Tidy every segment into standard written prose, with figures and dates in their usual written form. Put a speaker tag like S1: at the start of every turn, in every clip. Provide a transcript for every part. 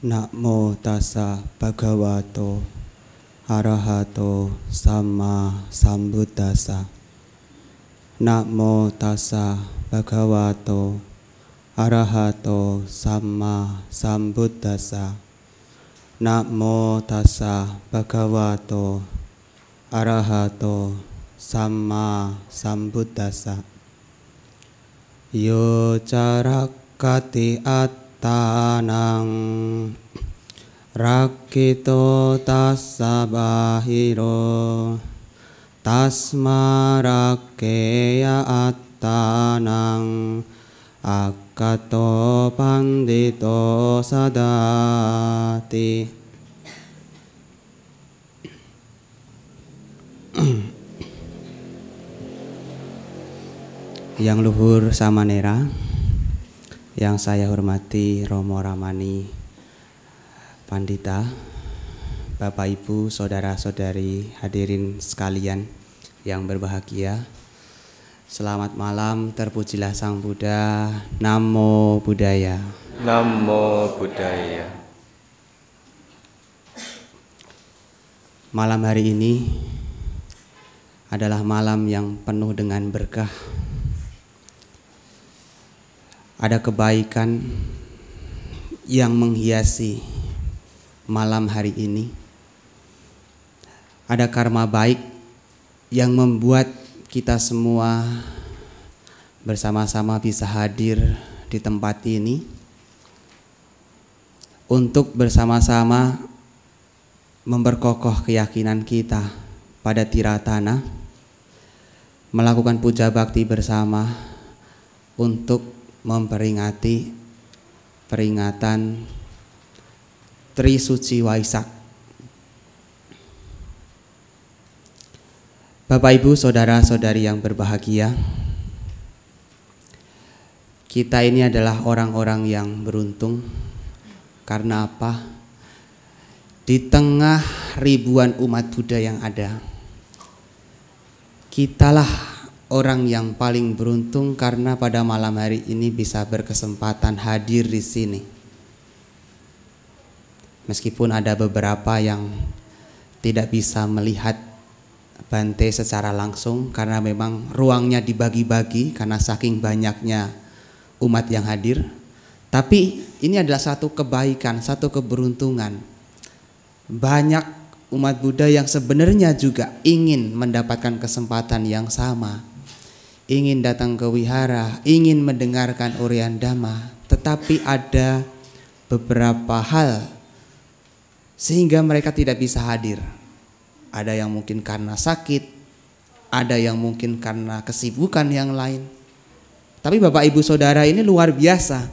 S1: Namo tassa bhagavato arahato samma sambuddhassa. Namo tassa bhagavato arahato samma sambuddhassa. Namo tassa bhagavato arahato samma sambuddhassa. Yo carakati attanang rakkito tassa bahiro tasma rakkeya attanang akkato pandito sadati. Yang luhur samanera, yang saya hormati Romo Ramani Pandita, Bapak Ibu, saudara-saudari hadirin sekalian yang berbahagia. Selamat malam, terpujilah Sang Buddha. Namo Buddhaya.
S2: Namo Buddhaya.
S1: Malam hari ini adalah malam yang penuh dengan berkah. Ada kebaikan yang menghiasi malam hari ini. Ada karma baik yang membuat kita semua bersama-sama bisa hadir di tempat ini untuk bersama-sama memperkokoh keyakinan kita pada Tiratana, melakukan puja bakti bersama untuk memperingati peringatan Tri Suci Waisak. Bapak Ibu, saudara-saudari yang berbahagia, kita ini adalah orang-orang yang beruntung. Karena apa? Di tengah ribuan umat Buddha yang ada, kitalah orang yang paling beruntung karena pada malam hari ini bisa berkesempatan hadir di sini. Meskipun ada beberapa yang tidak bisa melihat Bante secara langsung karena memang ruangnya dibagi-bagi karena saking banyaknya umat yang hadir. Tapi ini adalah satu kebaikan, satu keberuntungan. Banyak umat Buddha yang sebenarnya juga ingin mendapatkan kesempatan yang sama, ingin datang ke wihara, ingin mendengarkan uraian Dhamma, tetapi ada beberapa hal sehingga mereka tidak bisa hadir. Ada yang mungkin karena sakit, ada yang mungkin karena kesibukan yang lain. Tapi Bapak Ibu Saudara ini luar biasa,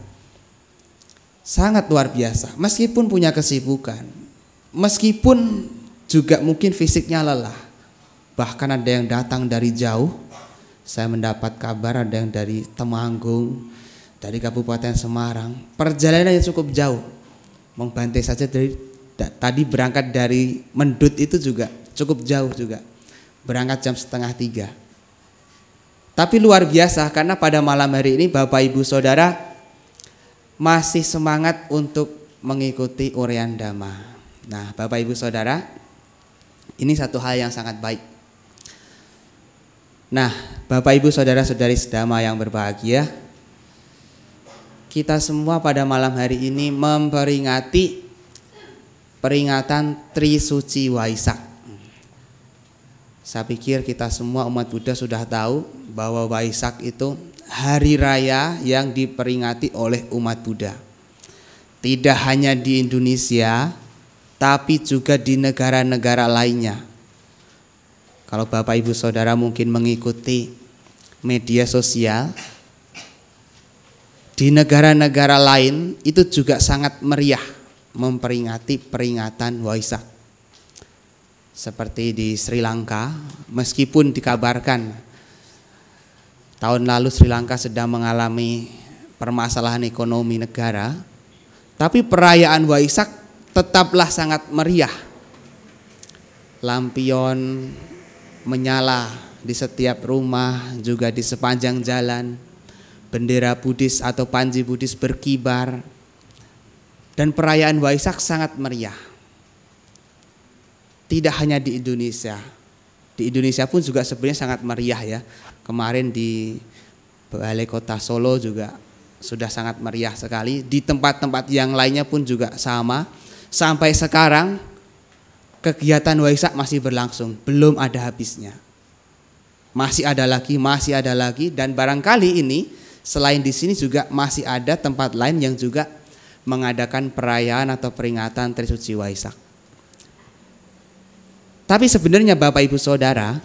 S1: sangat luar biasa. Meskipun punya kesibukan, meskipun juga mungkin fisiknya lelah, bahkan ada yang datang dari jauh. Saya mendapat kabar ada yang dari Temanggung, dari Kabupaten Semarang. Perjalanannya cukup jauh. Bante saja tadi berangkat dari Mendut itu juga cukup jauh juga. Berangkat jam 2:30. Tapi luar biasa karena pada malam hari ini Bapak Ibu Saudara masih semangat untuk mengikuti uraian Dhamma. Nah, Bapak Ibu Saudara, ini satu hal yang sangat baik. Nah, Bapak Ibu Saudara-saudari sedama yang berbahagia, kita semua pada malam hari ini memperingati peringatan Tri Suci Waisak. Saya pikir kita semua umat Buddha sudah tahu bahwa Waisak itu hari raya yang diperingati oleh umat Buddha. Tidak hanya di Indonesia, tapi juga di negara-negara lainnya. Kalau Bapak Ibu Saudara mungkin mengikuti media sosial, di negara-negara lain itu juga sangat meriah memperingati peringatan Waisak. Seperti di Sri Lanka, meskipun dikabarkan tahun lalu Sri Lanka sedang mengalami permasalahan ekonomi negara, tapi perayaan Waisak tetaplah sangat meriah. Lampion menyala di setiap rumah, juga di sepanjang jalan. Bendera Buddhis atau Panji Buddhis berkibar. Dan perayaan Waisak sangat meriah. Tidak hanya di Indonesia. Di Indonesia pun juga sebenarnya sangat meriah ya. Kemarin di Balai Kota Solo juga sudah sangat meriah sekali. Di tempat-tempat yang lainnya pun juga sama. Sampai sekarang kegiatan Waisak masih berlangsung, belum ada habisnya. Masih ada lagi, dan barangkali ini selain di sini juga masih ada tempat lain yang juga mengadakan perayaan atau peringatan Trisuci Waisak. Tapi sebenarnya Bapak Ibu Saudara,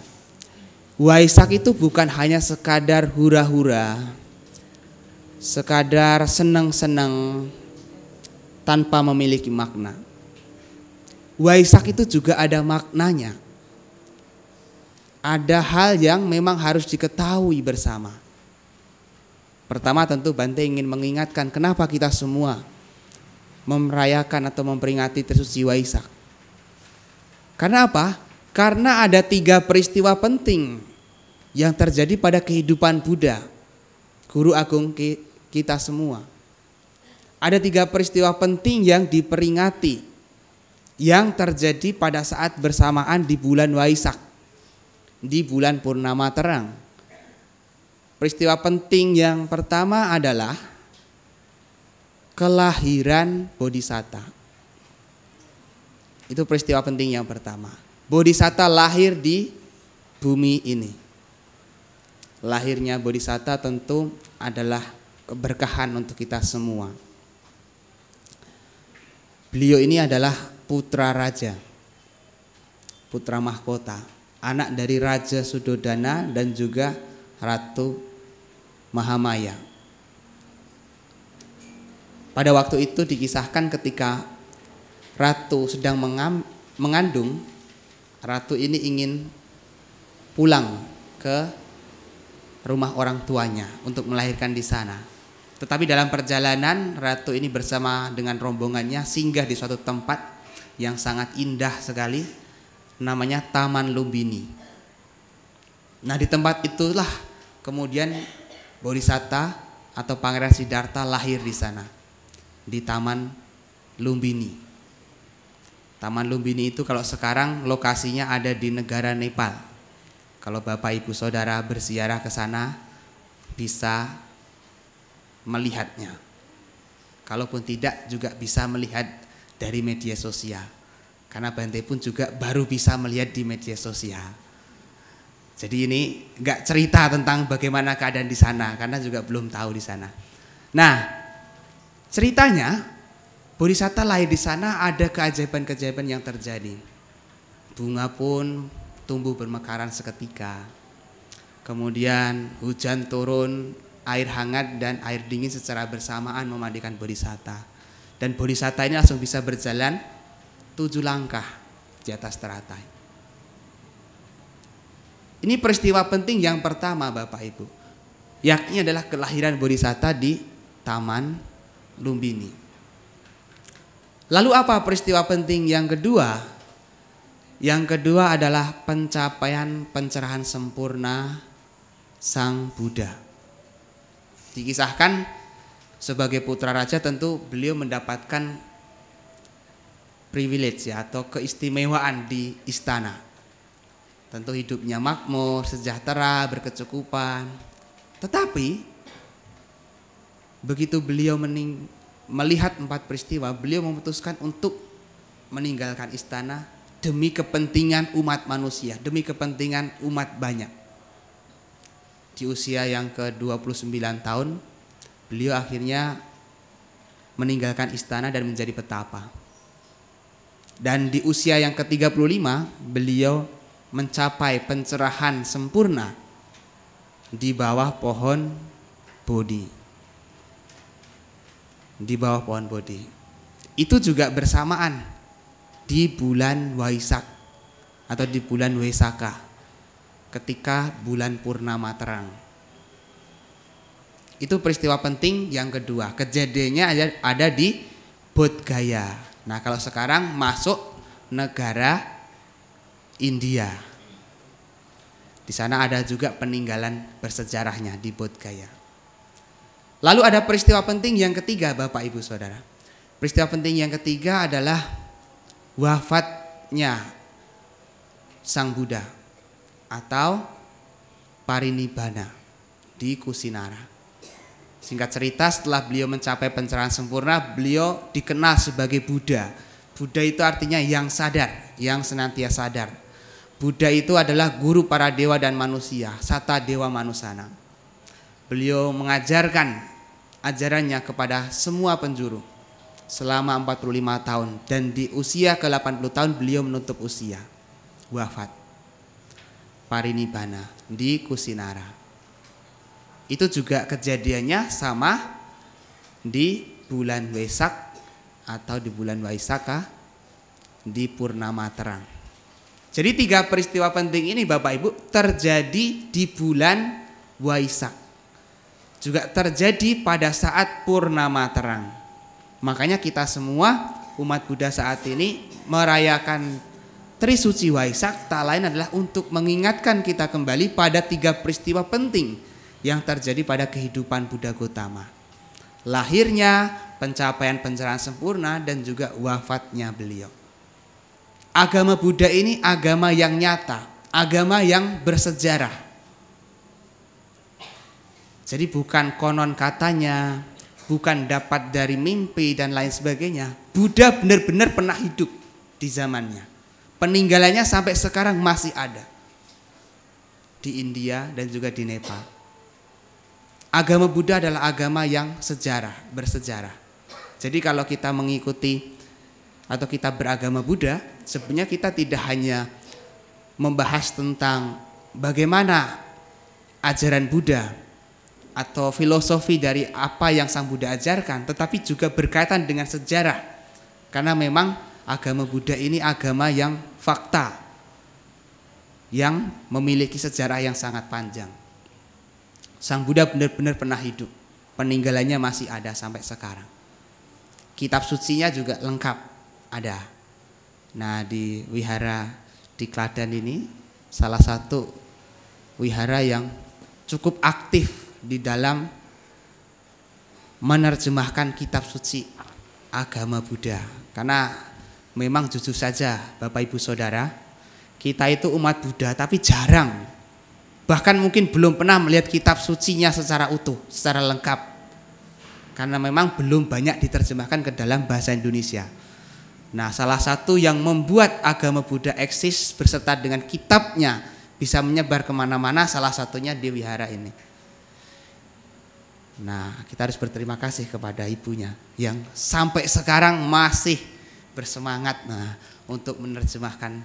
S1: Waisak itu bukan hanya sekadar hura-hura, sekadar senang-senang tanpa memiliki makna. Waisak itu juga ada maknanya. Ada hal yang memang harus diketahui bersama. Pertama tentu Bante ingin mengingatkan kenapa kita semua merayakan atau memperingati Trisuci Waisak. Karena apa? Karena ada 3 peristiwa penting yang terjadi pada kehidupan Buddha, Guru Agung kita semua. Ada 3 peristiwa penting yang diperingati, yang terjadi pada saat bersamaan di bulan Waisak, di bulan purnama terang. Peristiwa penting yang pertama adalah kelahiran Bodhisatta. Itu peristiwa penting yang pertama. Bodhisatta lahir di bumi ini. Lahirnya Bodhisatta tentu adalah keberkahan untuk kita semua. Beliau ini adalah putra raja, putra mahkota, anak dari Raja Sudodana dan juga Ratu Mahamaya. Pada waktu itu dikisahkan ketika Ratu sedang mengandung, Ratu ini ingin pulang ke rumah orang tuanya untuk melahirkan di sana. Tetapi dalam perjalanan Ratu ini bersama dengan rombongannya singgah di suatu tempat yang sangat indah sekali, namanya Taman Lumbini. Nah di tempat itulah kemudian Bodhisatta atau Pangeran Siddhartha lahir di sana, di Taman Lumbini. Taman Lumbini itu kalau sekarang lokasinya ada di negara Nepal. Kalau Bapak Ibu Saudara berziarah ke sana bisa melihatnya. Kalaupun tidak juga bisa melihat dari media sosial. Karena Bante pun juga baru bisa melihat di media sosial. Jadi ini enggak cerita tentang bagaimana keadaan di sana karena juga belum tahu di sana. Nah, ceritanya Bodhisatta lahir di sana, ada keajaiban-keajaiban yang terjadi. Bunga pun tumbuh bermekaran seketika. Kemudian hujan turun, air hangat dan air dingin secara bersamaan memandikan Bodhisatta. Dan Bodhisatta ini langsung bisa berjalan 7 langkah di atas teratai. Ini peristiwa penting yang pertama Bapak Ibu, yakni adalah kelahiran Bodhisatta di Taman Lumbini. Lalu apa peristiwa penting yang kedua? Yang kedua adalah pencapaian pencerahan sempurna Sang Buddha. Dikisahkan sebagai putra raja tentu beliau mendapatkan privilege ya, atau keistimewaan di istana. Tentu hidupnya makmur, sejahtera, berkecukupan. Tetapi begitu beliau melihat 4 peristiwa, beliau memutuskan untuk meninggalkan istana demi kepentingan umat manusia, demi kepentingan umat banyak. Di usia yang ke-29 tahun, beliau akhirnya meninggalkan istana dan menjadi petapa. Dan di usia yang ke-35, beliau mencapai pencerahan sempurna di bawah pohon Bodhi. Di bawah pohon Bodhi. Itu juga bersamaan di bulan Waisak atau di bulan Waisakha, ketika bulan purnama terang. Itu peristiwa penting yang kedua. Kejadiannya ada di Bodh Gaya. Nah kalau sekarang masuk negara India. Di sana ada juga peninggalan bersejarahnya di Bodh Gaya. Lalu ada peristiwa penting yang ketiga Bapak Ibu Saudara. Peristiwa penting yang ketiga adalah wafatnya Sang Buddha atau parinibbana di Kusinara. Singkat cerita, setelah beliau mencapai pencerahan sempurna, beliau dikenal sebagai Buddha. Buddha itu artinya yang sadar, yang senantiasa sadar. Buddha itu adalah guru para dewa dan manusia, Sata Dewa Manusana. Beliau mengajarkan ajarannya kepada semua penjuru selama 45 tahun, dan di usia ke-80 tahun beliau menutup usia, wafat, parinibbana di Kusinara. Itu juga kejadiannya sama di bulan Wesak atau di bulan Waisaka di purnama terang. Jadi 3 peristiwa penting ini Bapak Ibu terjadi di bulan Waisak, juga terjadi pada saat purnama terang. Makanya kita semua umat Buddha saat ini merayakan Trisuci Waisak tak lain adalah untuk mengingatkan kita kembali pada 3 peristiwa penting yang terjadi pada kehidupan Buddha Gautama. Lahirnya, pencapaian pencerahan sempurna, dan juga wafatnya beliau. Agama Buddha ini agama yang nyata, agama yang bersejarah. Jadi bukan konon katanya, bukan dapat dari mimpi dan lain sebagainya. Buddha benar-benar pernah hidup di zamannya. Peninggalannya sampai sekarang masih ada di India dan juga di Nepal. Agama Buddha adalah agama yang bersejarah. Jadi kalau kita mengikuti atau kita beragama Buddha, sebenarnya kita tidak hanya membahas tentang bagaimana ajaran Buddha atau filosofi dari apa yang Sang Buddha ajarkan, tetapi juga berkaitan dengan sejarah. Karena memang agama Buddha ini agama yang fakta, yang memiliki sejarah yang sangat panjang. Sang Buddha benar-benar pernah hidup, peninggalannya masih ada sampai sekarang. Kitab sucinya juga lengkap ada. Nah, di wihara di Kladan ini salah satu wihara yang cukup aktif di dalam menerjemahkan kitab suci agama Buddha. Karena memang jujur saja Bapak Ibu Saudara, kita itu umat Buddha tapi jarang, bahkan mungkin belum pernah melihat kitab sucinya secara utuh, secara lengkap. Karena memang belum banyak diterjemahkan ke dalam bahasa Indonesia. Nah, salah satu yang membuat agama Buddha eksis berserta dengan kitabnya bisa menyebar kemana-mana, salah satunya di wihara ini. Nah, kita harus berterima kasih kepada ibunya yang sampai sekarang masih bersemangat untuk menerjemahkan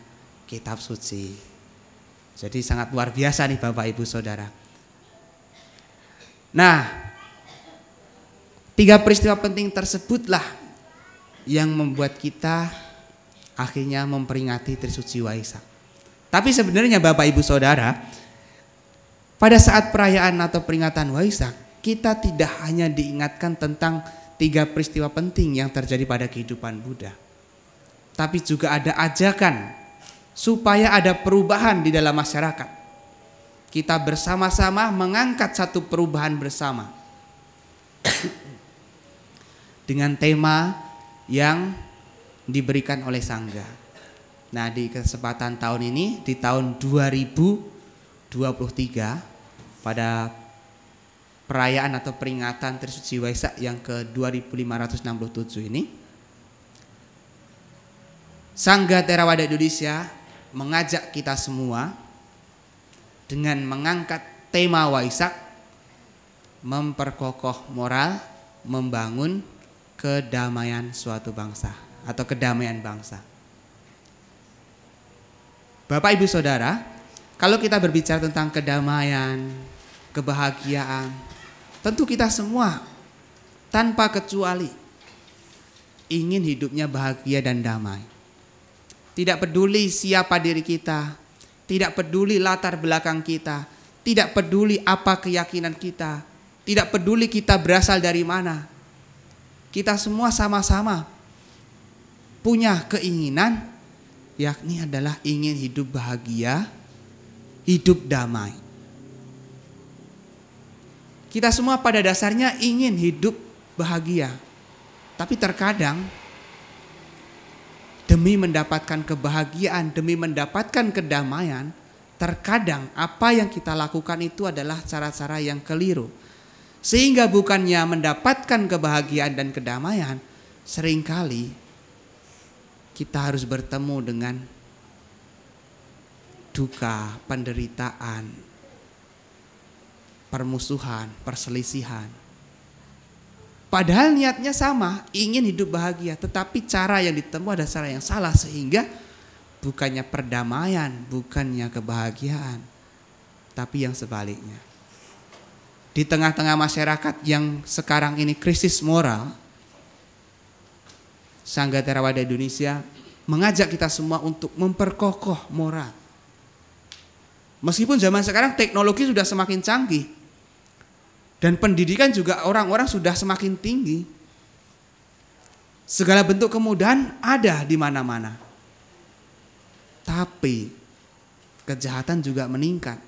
S1: kitab suci. Jadi sangat luar biasa nih Bapak Ibu Saudara. Nah, 3 peristiwa penting tersebutlah yang membuat kita akhirnya memperingati Trisuci Waisak. Tapi sebenarnya Bapak Ibu Saudara, pada saat perayaan atau peringatan Waisak, kita tidak hanya diingatkan tentang 3 peristiwa penting yang terjadi pada kehidupan Buddha, tapi juga ada ajakan supaya ada perubahan di dalam masyarakat. Kita bersama-sama mengangkat satu perubahan bersama dengan tema yang diberikan oleh Sangga. Nah, di kesempatan tahun ini, di tahun 2023, pada perayaan atau peringatan Trisuci Waisak yang ke-2567 ini, Sangga Theravada Indonesia mengajak kita semua dengan mengangkat tema Waisak, memperkokoh moral, membangun kedamaian suatu bangsa atau kedamaian bangsa. Bapak Ibu Saudara, kalau kita berbicara tentang kedamaian, kebahagiaan, tentu kita semua tanpa kecuali ingin hidupnya bahagia dan damai. Tidak peduli siapa diri kita, tidak peduli latar belakang kita, tidak peduli apa keyakinan kita, tidak peduli kita berasal dari mana. Kita semua sama-sama punya keinginan, yakni adalah ingin hidup bahagia, hidup damai. Kita semua pada dasarnya ingin hidup bahagia. Tapi terkadang demi mendapatkan kebahagiaan, demi mendapatkan kedamaian, terkadang apa yang kita lakukan itu adalah cara-cara yang keliru. Sehingga bukannya mendapatkan kebahagiaan dan kedamaian, seringkali kita harus bertemu dengan duka, penderitaan, permusuhan, perselisihan. Padahal niatnya sama, ingin hidup bahagia, tetapi cara yang ditempuh adalah cara yang salah, sehingga bukannya perdamaian, bukannya kebahagiaan, tapi yang sebaliknya. Di tengah-tengah masyarakat yang sekarang ini krisis moral, Sangga Theravada Indonesia mengajak kita semua untuk memperkokoh moral. Meskipun zaman sekarang teknologi sudah semakin canggih dan pendidikan juga orang-orang sudah semakin tinggi, segala bentuk kemudahan ada di mana-mana, tapi kejahatan juga meningkat.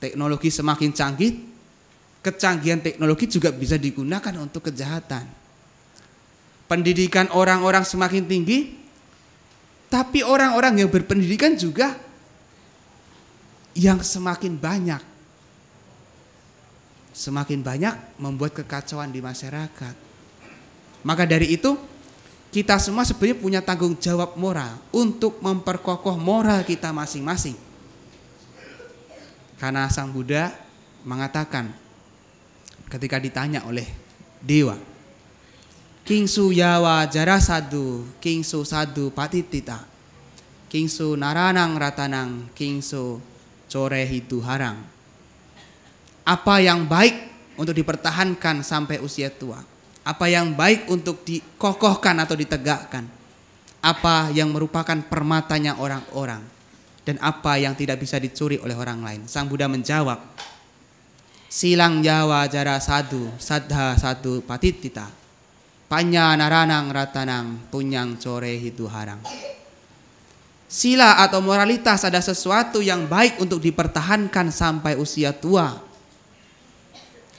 S1: Teknologi semakin canggih, kecanggihan teknologi juga bisa digunakan untuk kejahatan. Pendidikan orang-orang semakin tinggi, tapi orang-orang yang berpendidikan juga yang semakin banyak membuat kekacauan di masyarakat. Maka dari itu kita semua sebenarnya punya tanggung jawab moral untuk memperkokoh moral kita masing-masing. Karena Sang Buddha mengatakan ketika ditanya oleh dewa, Kingsu yawa jarasadu, kingsu sadu patitita, kingsu naranang ratanang, kingsu corehitu harang. Apa yang baik untuk dipertahankan sampai usia tua? Apa yang baik untuk dikokohkan atau ditegakkan? Apa yang merupakan permatanya orang-orang? Dan apa yang tidak bisa dicuri oleh orang lain? Sang Buddha menjawab, Silang yawa jara sadu, sadha sadu patitita, panya naranang ratanang, punyang core hitu harang. Sila atau moralitas ada sesuatu yang baik untuk dipertahankan sampai usia tua.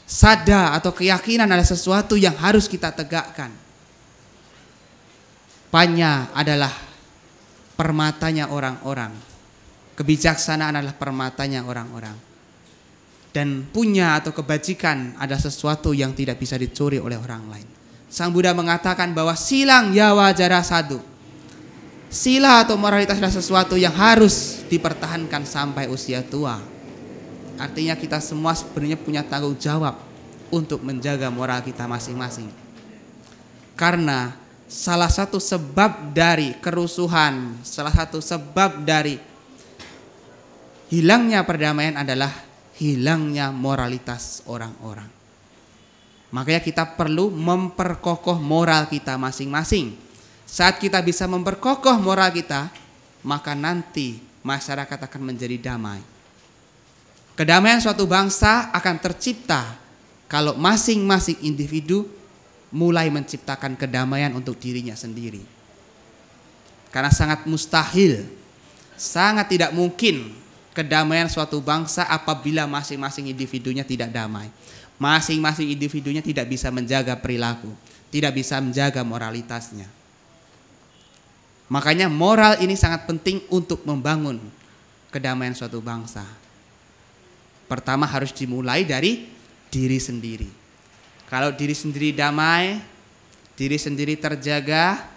S1: Sada atau keyakinan adalah sesuatu yang harus kita tegakkan. Panya adalah permatanya orang-orang. Kebijaksanaan adalah permatanya orang-orang. Dan punya atau kebajikan adalah sesuatu yang tidak bisa dicuri oleh orang lain. Sang Buddha mengatakan bahwa silang yawa jara sadu. Sila atau moralitas adalah sesuatu yang harus dipertahankan sampai usia tua. Artinya kita semua sebenarnya punya tanggung jawab untuk menjaga moral kita masing-masing. Karena salah satu sebab dari kerusuhan, salah satu sebab dari hilangnya perdamaian adalah hilangnya moralitas orang-orang. Makanya kita perlu memperkokoh moral kita masing-masing. Saat kita bisa memperkokoh moral kita, maka nanti masyarakat akan menjadi damai. Kedamaian suatu bangsa akan tercipta kalau masing-masing individu mulai menciptakan kedamaian untuk dirinya sendiri. Karena sangat mustahil, sangat tidak mungkin kedamaian suatu bangsa apabila masing-masing individunya tidak damai. Masing-masing individunya tidak bisa menjaga perilaku, tidak bisa menjaga moralitasnya. Makanya moral ini sangat penting untuk membangun kedamaian suatu bangsa. Pertama harus dimulai dari diri sendiri. Kalau diri sendiri damai, diri sendiri terjaga,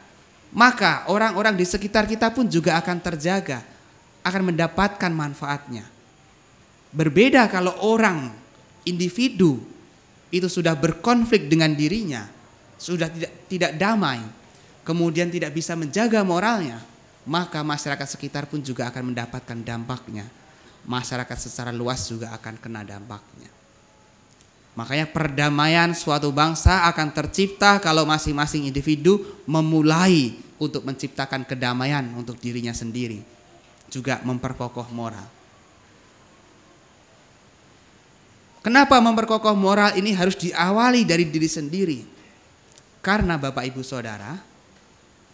S1: maka orang-orang di sekitar kita pun juga akan terjaga, akan mendapatkan manfaatnya. Berbeda kalau orang, individu itu sudah berkonflik dengan dirinya, sudah tidak damai, kemudian tidak bisa menjaga moralnya, maka masyarakat sekitar pun juga akan mendapatkan dampaknya. Masyarakat secara luas juga akan kena dampaknya. Makanya perdamaian suatu bangsa akan tercipta kalau masing-masing individu memulai untuk menciptakan kedamaian untuk dirinya sendiri, juga memperkokoh moral. Kenapa memperkokoh moral ini harus diawali dari diri sendiri? Karena Bapak Ibu Saudara,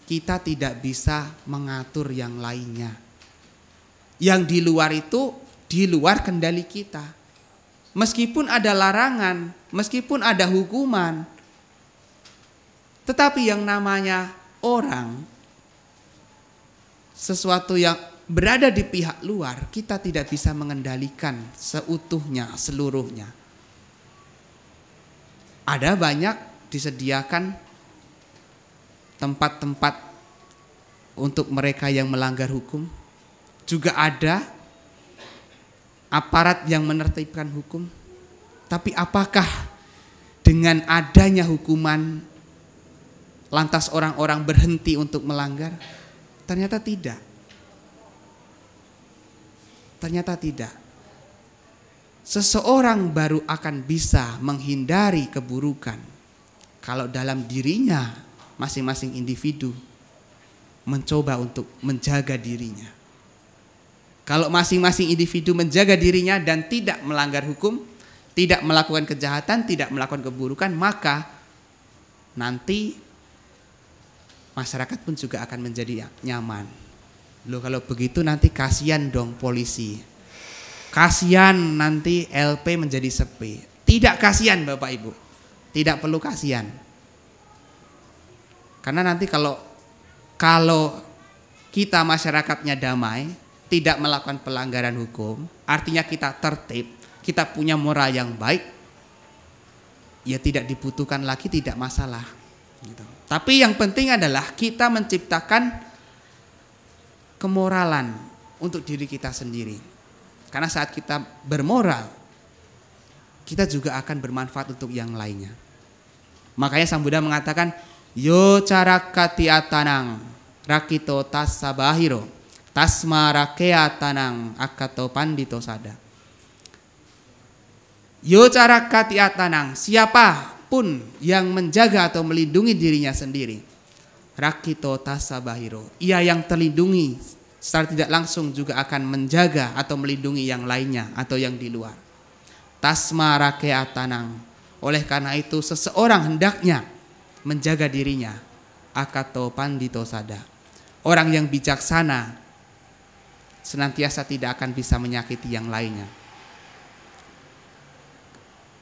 S1: kita tidak bisa mengatur yang lainnya. Yang di luar itu di luar kendali kita. Meskipun ada larangan, meskipun ada hukuman, Tetapi yang namanya orang, sesuatu yang berada di pihak luar, kita tidak bisa mengendalikan seutuhnya, seluruhnya. Ada banyak disediakan tempat-tempat untuk mereka yang melanggar hukum. Juga ada aparat yang menertibkan hukum. Tapi apakah dengan adanya hukuman lantas orang-orang berhenti untuk melanggar? Ternyata tidak. Ternyata tidak. Seseorang baru akan bisa menghindari keburukan kalau dalam dirinya masing-masing individu mencoba untuk menjaga dirinya. Kalau masing-masing individu menjaga dirinya dan tidak melanggar hukum, tidak melakukan kejahatan, tidak melakukan keburukan, maka nanti masyarakat pun juga akan menjadi nyaman. Loh, kalau begitu nanti kasihan dong polisi. Kasihan nanti LP menjadi sepi. Tidak kasihan Bapak Ibu. Tidak perlu kasihan. Karena nanti kalau kita masyarakatnya damai, tidak melakukan pelanggaran hukum, artinya kita tertib, kita punya moral yang baik, ya tidak dibutuhkan lagi, tidak masalah. Gitu. Tapi yang penting adalah kita menciptakan kemoralan untuk diri kita sendiri. Karena saat kita bermoral, kita juga akan bermanfaat untuk yang lainnya. Makanya Sang Buddha mengatakan, yo carakati atanang rakito tasabahiro tasma rakea tanang akato pandito sada. Yo carakati atanang, siapapun yang menjaga atau melindungi dirinya sendiri, rakito tasabahiro, ia yang terlindungi secara tidak langsung juga akan menjaga atau melindungi yang lainnya atau yang di luar. Tasma rakea tanang, oleh karena itu seseorang hendaknya menjaga dirinya, akato pandito sada. Orang yang bijaksana senantiasa tidak akan bisa menyakiti yang lainnya.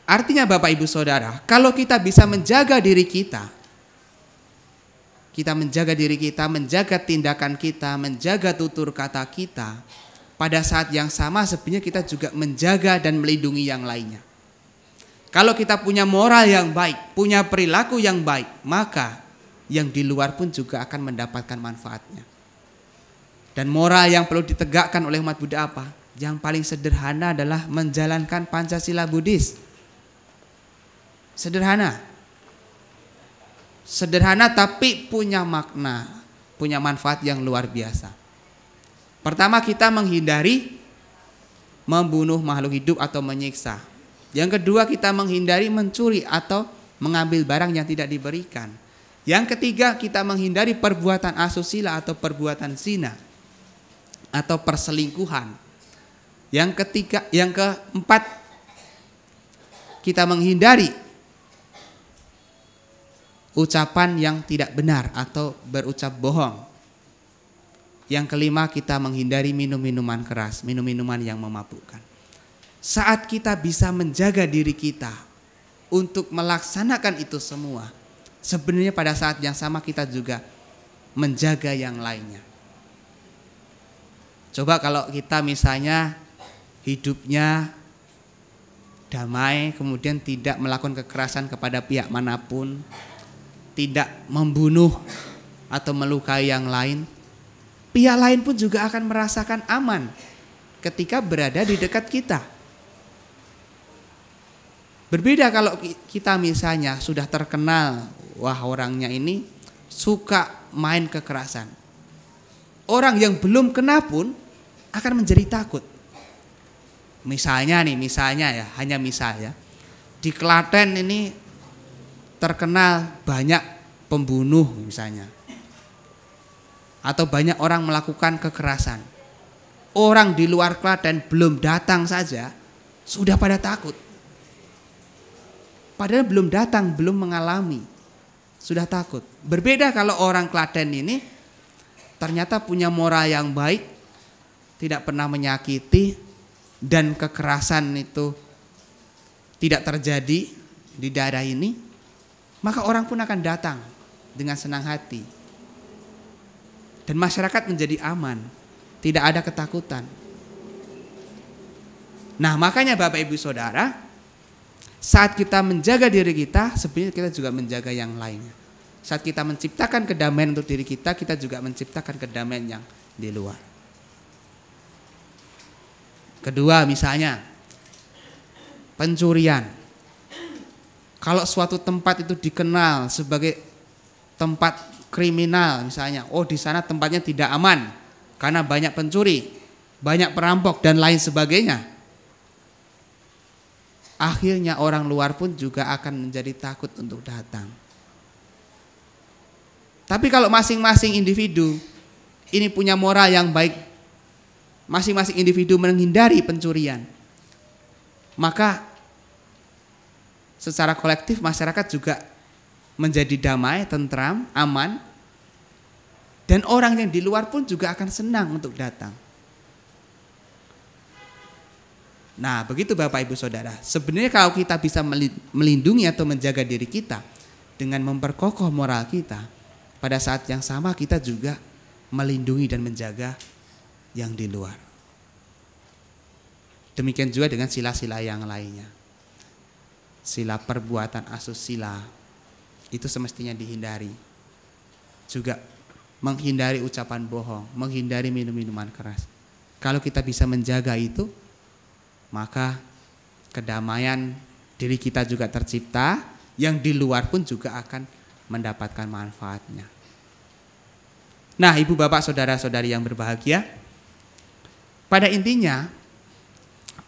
S1: Artinya Bapak Ibu Saudara, kalau kita bisa menjaga diri kita menjaga diri kita, menjaga tindakan kita, menjaga tutur kata kita, pada saat yang sama sebenarnya kita juga menjaga dan melindungi yang lainnya. Kalau kita punya moral yang baik, punya perilaku yang baik, maka yang di luar pun juga akan mendapatkan manfaatnya. Dan moral yang perlu ditegakkan oleh umat Buddha apa? Yang paling sederhana adalah menjalankan Pancasila Buddhis. Sederhana tapi punya makna, punya manfaat yang luar biasa. Pertama, kita menghindari membunuh makhluk hidup atau menyiksa. Yang kedua, kita menghindari mencuri atau mengambil barang yang tidak diberikan. Yang ketiga, kita menghindari perbuatan asusila atau perbuatan zina atau perselingkuhan. Yang keempat, kita menghindari ucapan yang tidak benar atau berucap bohong. Yang kelima, kita menghindari minum-minuman keras, minum-minuman yang memabukkan. Saat kita bisa menjaga diri kita untuk melaksanakan itu semua, sebenarnya pada saat yang sama kita juga menjaga yang lainnya. Coba kalau kita misalnya hidupnya damai, kemudian tidak melakukan kekerasan kepada pihak manapun, tidak membunuh atau melukai yang lain, pihak lain pun juga akan merasakan aman ketika berada di dekat kita. Berbeda kalau kita misalnya sudah terkenal, wah orangnya ini suka main kekerasan. Orang yang belum kena pun akan menjadi takut. Misalnya ya, hanya misalnya, di Klaten ini terkenal banyak pembunuh misalnya, atau banyak orang melakukan kekerasan. Orang di luar Klaten belum datang saja sudah pada takut. Padahal belum datang, belum mengalami, sudah takut. Berbeda kalau orang Klaten ini ternyata punya moral yang baik, tidak pernah menyakiti, dan kekerasan itu tidak terjadi di daerah ini, maka orang pun akan datang dengan senang hati. Dan masyarakat menjadi aman, tidak ada ketakutan. Nah, makanya Bapak Ibu Saudara, saat kita menjaga diri kita, sebenarnya kita juga menjaga yang lainnya. Saat kita menciptakan kedamaian untuk diri kita, kita juga menciptakan kedamaian yang di luar. Kedua, misalnya pencurian. Kalau suatu tempat itu dikenal sebagai tempat kriminal misalnya, oh di sana tempatnya tidak aman karena banyak pencuri, banyak perampok dan lain sebagainya. Akhirnya orang luar pun juga akan menjadi takut untuk datang. Tapi kalau masing-masing individu ini punya moral yang baik, masing-masing individu menghindari pencurian, maka secara kolektif masyarakat juga menjadi damai, tentram, aman. Dan orang yang di luar pun juga akan senang untuk datang. Nah, begitu Bapak Ibu Saudara. Sebenarnya kalau kita bisa melindungi atau menjaga diri kita dengan memperkokoh moral kita, pada saat yang sama kita juga melindungi dan menjaga yang di luar. Demikian juga dengan sila-sila yang lainnya. Sila perbuatan asusila itu semestinya dihindari. Juga menghindari ucapan bohong, menghindari minum-minuman keras. Kalau kita bisa menjaga itu, maka kedamaian diri kita juga tercipta, yang di luar pun juga akan mendapatkan manfaatnya. Nah, Ibu Bapak Saudara-saudari yang berbahagia, pada intinya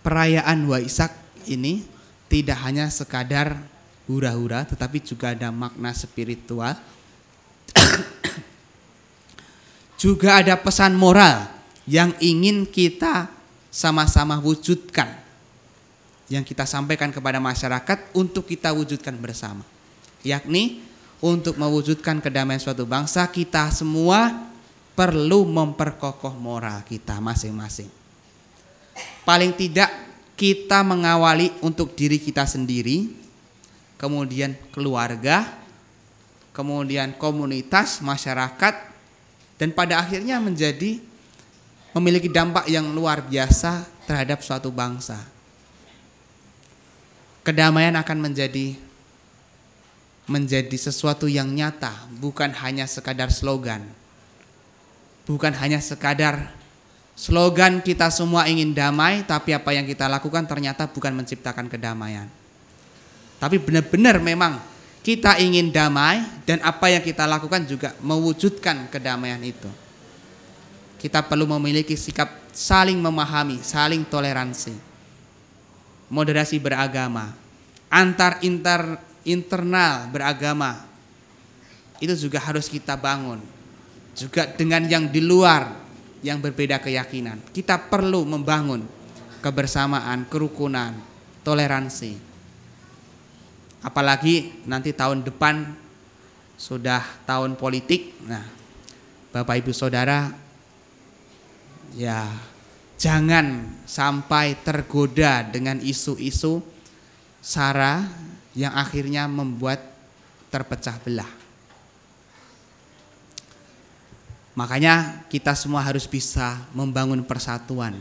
S1: perayaan Waisak ini tidak hanya sekadar hura-hura, tetapi juga ada makna spiritual. Juga ada pesan moral yang ingin kita sama-sama wujudkan, yang kita sampaikan kepada masyarakat untuk kita wujudkan bersama. Yakni untuk mewujudkan kedamaian suatu bangsa, kita semua perlu memperkokoh moral kita masing-masing. Paling tidak kita mengawali untuk diri kita sendiri, kemudian keluarga, kemudian komunitas, masyarakat, dan pada akhirnya memiliki dampak yang luar biasa terhadap suatu bangsa. Kedamaian akan menjadi sesuatu yang nyata, bukan hanya sekadar slogan. Bukan hanya sekadar slogan kita semua ingin damai, tapi apa yang kita lakukan ternyata bukan menciptakan kedamaian. Tapi benar-benar memang kita ingin damai, dan apa yang kita lakukan juga mewujudkan kedamaian itu. Kita perlu memiliki sikap saling memahami, saling toleransi, moderasi beragama, internal beragama. Itu juga harus kita bangun. Juga dengan yang di luar yang berbeda keyakinan, kita perlu membangun kebersamaan, kerukunan, toleransi. Apalagi nanti tahun depan sudah tahun politik. Nah, Bapak Ibu Saudara, ya jangan sampai tergoda dengan isu-isu sara yang akhirnya membuat terpecah belah. Makanya kita semua harus bisa membangun persatuan,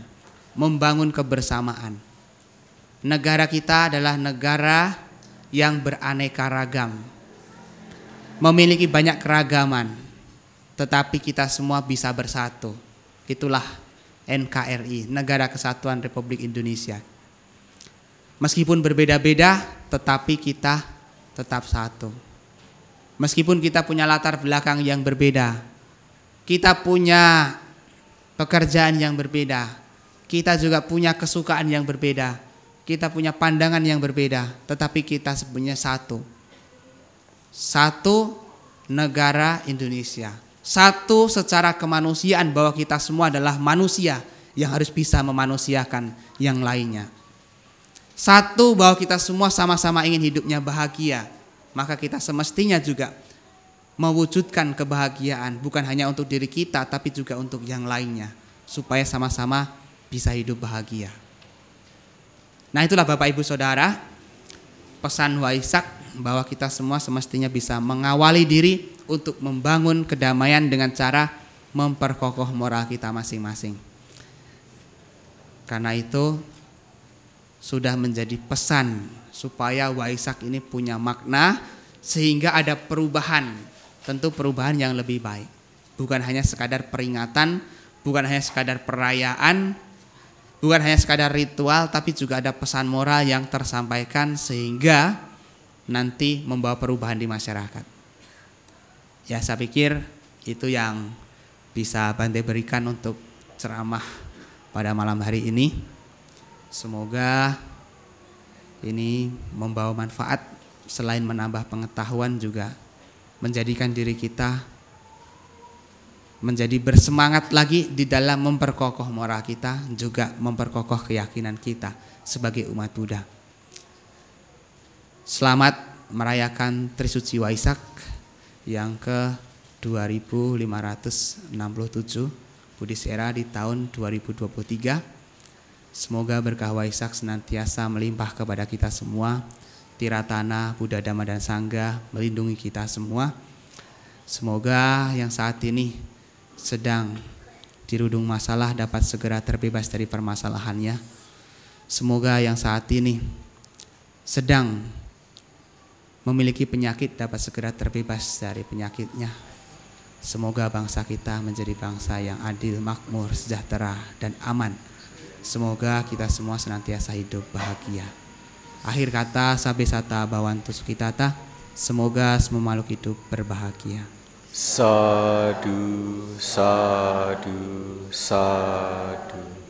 S1: membangun kebersamaan. Negara kita adalah negara yang beraneka ragam, memiliki banyak keragaman, tetapi kita semua bisa bersatu. Itulah NKRI, Negara Kesatuan Republik Indonesia. Meskipun berbeda-beda, tetapi kita tetap satu. Meskipun kita punya latar belakang yang berbeda, kita punya pekerjaan yang berbeda, kita juga punya kesukaan yang berbeda, kita punya pandangan yang berbeda, tetapi kita sebenarnya satu. Satu negara Indonesia. Satu secara kemanusiaan, bahwa kita semua adalah manusia yang harus bisa memanusiakan yang lainnya. Satu, bahwa kita semua sama-sama ingin hidupnya bahagia. Maka kita semestinya juga mewujudkan kebahagiaan, bukan hanya untuk diri kita, tapi juga untuk yang lainnya, supaya sama-sama bisa hidup bahagia. Nah, itulah Bapak Ibu Saudara, pesan Waisak bahwa kita semua semestinya bisa mengawali diri untuk membangun kedamaian dengan cara memperkokoh moral kita masing-masing. Karena itu sudah menjadi pesan supaya Waisak ini punya makna sehingga ada perubahan, tentu perubahan yang lebih baik. Bukan hanya sekadar peringatan, bukan hanya sekadar perayaan, bukan hanya sekadar ritual, tapi juga ada pesan moral yang tersampaikan sehingga nanti membawa perubahan di masyarakat. Ya, saya pikir itu yang bisa Bante berikan untuk ceramah pada malam hari ini. Semoga ini membawa manfaat, selain menambah pengetahuan juga menjadikan diri kita menjadi bersemangat lagi di dalam memperkokoh moral kita, juga memperkokoh keyakinan kita sebagai umat Buddha. Selamat merayakan Trisuci Waisak yang ke 2567 Buddhist Era di tahun 2023. Semoga berkah Waisak senantiasa melimpah kepada kita semua. Tiratana Buddha, Dhamma dan Sangha melindungi kita semua. Semoga yang saat ini sedang dirudung masalah dapat segera terbebas dari permasalahannya. Semoga yang saat ini sedang memiliki penyakit dapat segera terbebas dari penyakitnya. Semoga bangsa kita menjadi bangsa yang adil, makmur, sejahtera, dan aman. Semoga kita semua senantiasa hidup bahagia. Akhir kata, Sabe Sata Bhavantu Sukhitata. Semoga semua makhluk hidup berbahagia.
S2: Sadu, sadu, sadu.